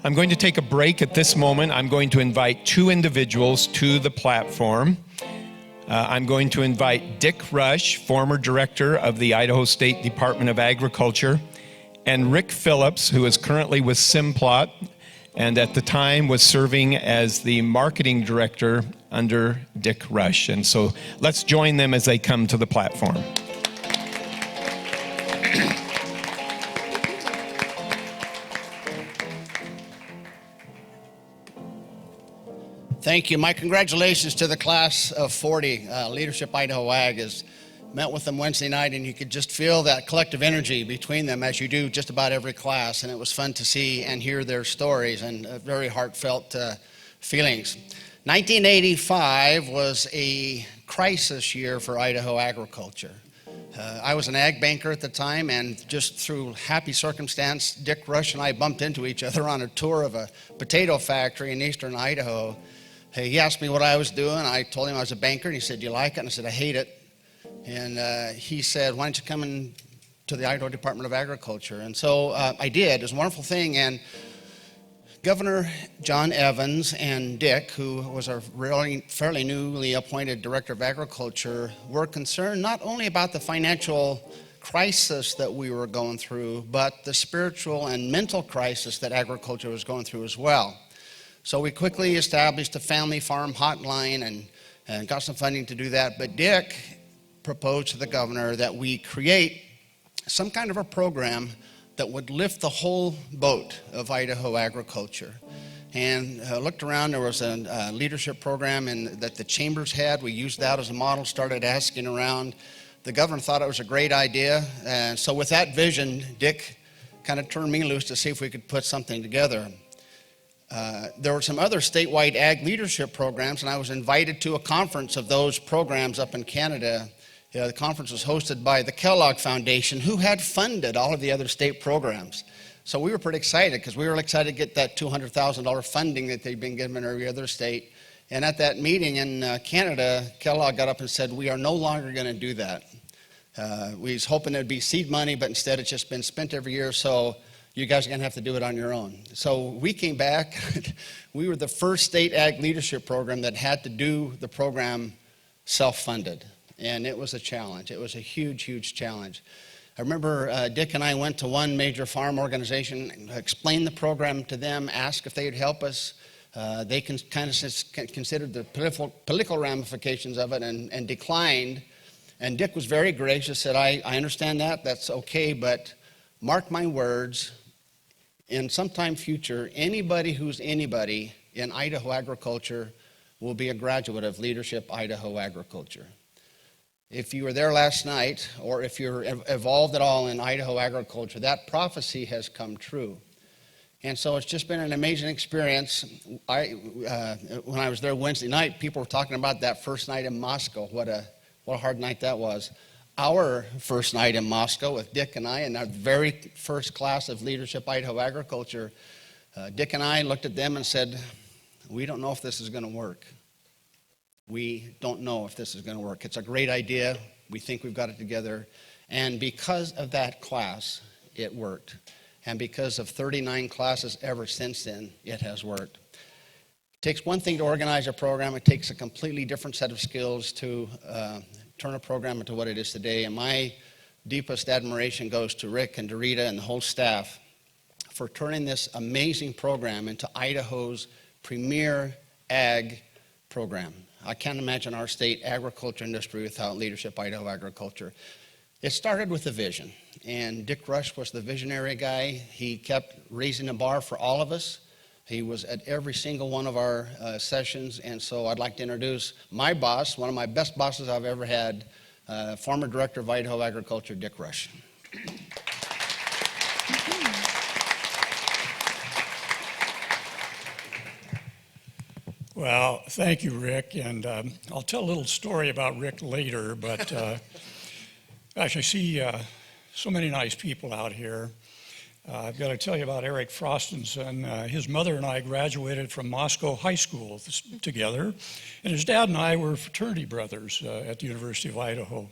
I'm going to take a break at this moment. I'm going to invite two individuals to the platform. I'm going to invite Dick Rush, former director of the Idaho State Department of Agriculture, and Rick Phillips, who is currently with Simplot, and at the time was serving as the marketing director under Dick Rush. And so let's join them as they come to the platform. Thank you. My congratulations to the class of 40. Leadership Idaho Ag has met with them Wednesday night, and you could just feel that collective energy between them as you do just about every class, and it was fun to see and hear their stories and very heartfelt feelings. 1985 was a crisis year for Idaho agriculture. I was an ag banker at the time, and just through happy circumstance, Dick Rush and I bumped into each other on a tour of a potato factory in eastern Idaho. He asked me what I was doing. I told him I was a banker, and he said, "Do you like it?" And I said, "I hate it." And he said, "Why don't you come in to the Idaho Department of Agriculture?" And so I did. It was a wonderful thing. And Governor John Evans and Dick, who was our really fairly newly appointed Director of Agriculture, were concerned not only about the financial crisis that we were going through, but the spiritual and mental crisis that agriculture was going through as well. So we quickly established a family farm hotline and got some funding to do that. But Dick proposed to the governor that we create some kind of a program that would lift the whole boat of Idaho agriculture. And looked around, there was a leadership program that the chambers had. We used that as a model, started asking around. The governor thought it was a great idea. And so with that vision, Dick kind of turned me loose to see if we could put something together. There were some other statewide ag leadership programs, and I was invited to a conference of those programs up in Canada. The conference was hosted by the Kellogg Foundation, who had funded all of the other state programs. So we were pretty excited because we were excited to get that $200,000 funding that they'd been given every other state. And at that meeting in Canada, Kellogg got up and said, "We are no longer going to do that. We was hoping it'd be seed money, but instead it's just been spent every year, so you guys are going to have to do it on your own." So we came back. We were the first state ag leadership program that had to do the program self-funded. And it was a challenge. It was a huge, huge challenge. I remember Dick and I went to one major farm organization, explained the program to them, asked if they would help us. They kind of considered the political ramifications of it and declined. And Dick was very gracious, said, I understand that, that's okay, but mark my words, in sometime future, anybody who's anybody in Idaho agriculture will be a graduate of Leadership Idaho Agriculture. If you were there last night, or if you're involved at all in Idaho agriculture, that prophecy has come true. And so it's just been an amazing experience. When I was there Wednesday night, people were talking about that first night in Moscow. What a hard night that was. Our first night in Moscow with Dick and I, and our very first class of Leadership Idaho Agriculture, Dick and I looked at them and said, "We don't know if this is going to work. We don't know if this is going to work. It's a great idea. We think we've got it together." And because of that class, it worked. And because of 39 classes ever since then, it has worked. It takes one thing to organize a program. It takes a completely different set of skills to turn a program into what it is today. And my deepest admiration goes to Rick and Dorita and the whole staff for turning this amazing program into Idaho's premier ag program. I can't imagine our state agriculture industry without Leadership Idaho Agriculture. It started with a vision, and Dick Rush was the visionary guy. He kept raising the bar for all of us. He was at every single one of our sessions, and so I'd like to introduce my boss, one of my best bosses I've ever had, former Director of Idaho Agriculture, Dick Rush. Well, thank you, Rick, and I'll tell a little story about Rick later, but gosh, I see so many nice people out here. I've got to tell you about Eric Frostenson. His mother and I graduated from Moscow High School together, and his dad and I were fraternity brothers at the University of Idaho.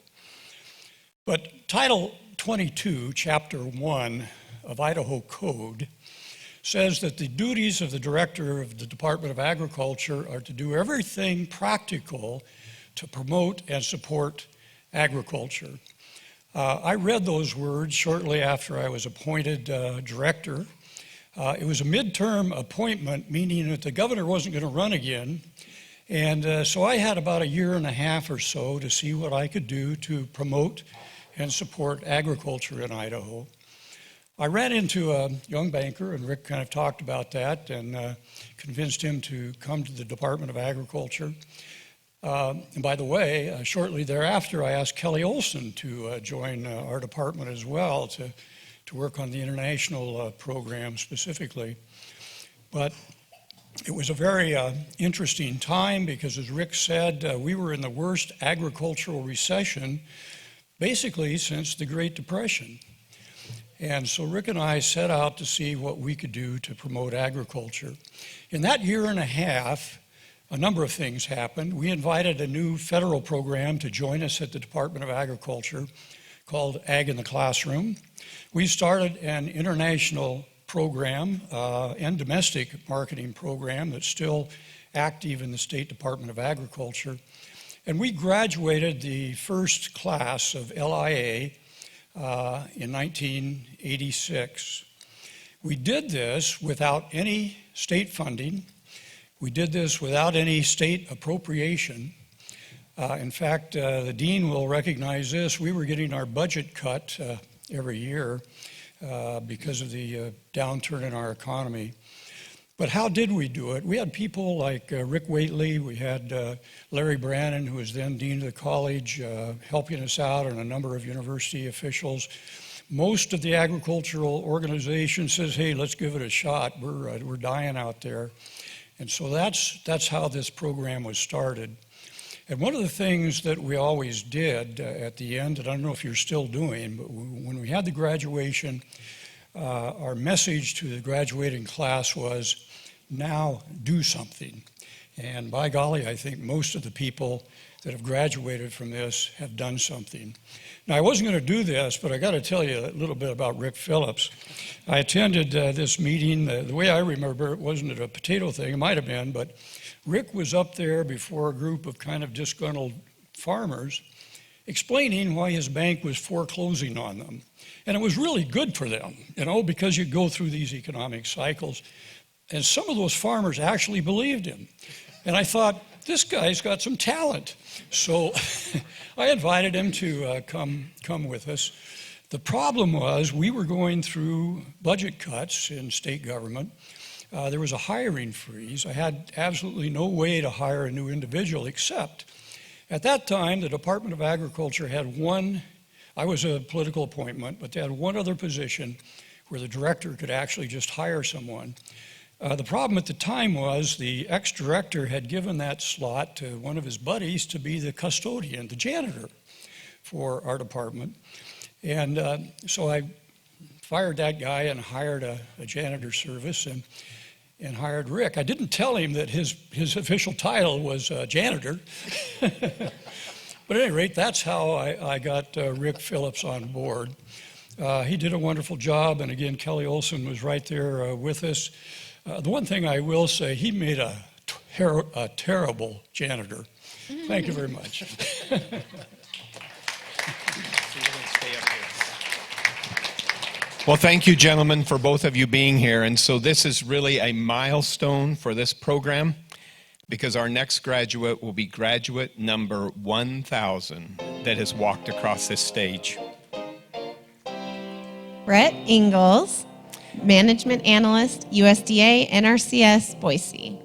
But Title 22, Chapter 1 of Idaho Code says that the duties of the director of the Department of Agriculture are to do everything practical to promote and support agriculture. I read those words shortly after I was appointed director. It was a midterm appointment, meaning that the governor wasn't going to run again. And so I had about a year and a half or so to see what I could do to promote and support agriculture in Idaho. I ran into a young banker, and Rick kind of talked about that, and convinced him to come to the Department of Agriculture. And by the way, shortly thereafter, I asked Kelly Olson to join our department as well to work on the international program specifically. But it was a very interesting time because, as Rick said, we were in the worst agricultural recession basically since the Great Depression. And so Rick and I set out to see what we could do to promote agriculture. In that year and a half, a number of things happened. We invited a new federal program to join us at the Department of Agriculture called Ag in the Classroom. We started an international program and domestic marketing program that's still active in the State Department of Agriculture. And we graduated the first class of LIA in 1986. We did this without any state funding. We did this without any state appropriation. In fact, the dean will recognize this. We were getting our budget cut every year because of the downturn in our economy. But how did we do it? We had people like Rick Waitley, we had Larry Brannon, who was then dean of the college, helping us out, and a number of university officials. Most of the agricultural organization says, hey, let's give it a shot. We're dying out there. And so that's how this program was started. And one of the things that we always did at the end, and I don't know if you're still doing, but when we had the graduation, our message to the graduating class was, now do something. And by golly, I think most of the people that have graduated from this have done something. Now, I wasn't going to do this, but I got to tell you a little bit about Rick Phillips. I attended this meeting. The way I remember it, wasn't a potato thing. It might have been, but Rick was up there before a group of kind of disgruntled farmers explaining why his bank was foreclosing on them. And it was really good for them, because you go through these economic cycles. And some of those farmers actually believed him. And I thought, this guy's got some talent. So I invited him to come with us. The problem was we were going through budget cuts in state government. There was a hiring freeze. I had absolutely no way to hire a new individual except at that time the Department of Agriculture had one, I was a political appointment, but they had one other position where the director could actually just hire someone. The problem at the time was the ex-director had given that slot to one of his buddies to be the custodian, the janitor for our department. And so I fired that guy and hired a janitor service and hired Rick. I didn't tell him that his official title was janitor. But at any rate, that's how I got Rick Phillips on board. He did a wonderful job, and again, Kelly Olson was right there with us. The one thing I will say, he made a terrible janitor. Thank you very much. Well, thank you, gentlemen, for both of you being here. And so this is really a milestone for this program because our next graduate will be graduate number 1,000 that has walked across this stage. Brett Ingalls, Management Analyst, USDA, NRCS, Boise.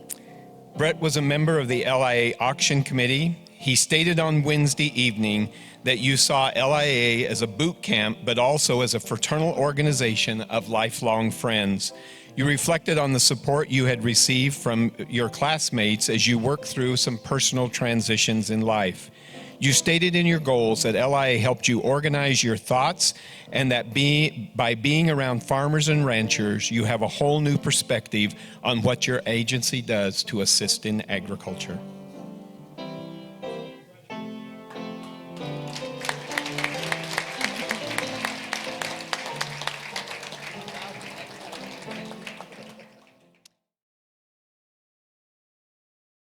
Brett was a member of the LIA Auction Committee. He stated on Wednesday evening that you saw LIA as a boot camp, but also as a fraternal organization of lifelong friends. You reflected on the support you had received from your classmates as you worked through some personal transitions in life. You stated in your goals that LIA helped you organize your thoughts and that by being around farmers and ranchers, you have a whole new perspective on what your agency does to assist in agriculture.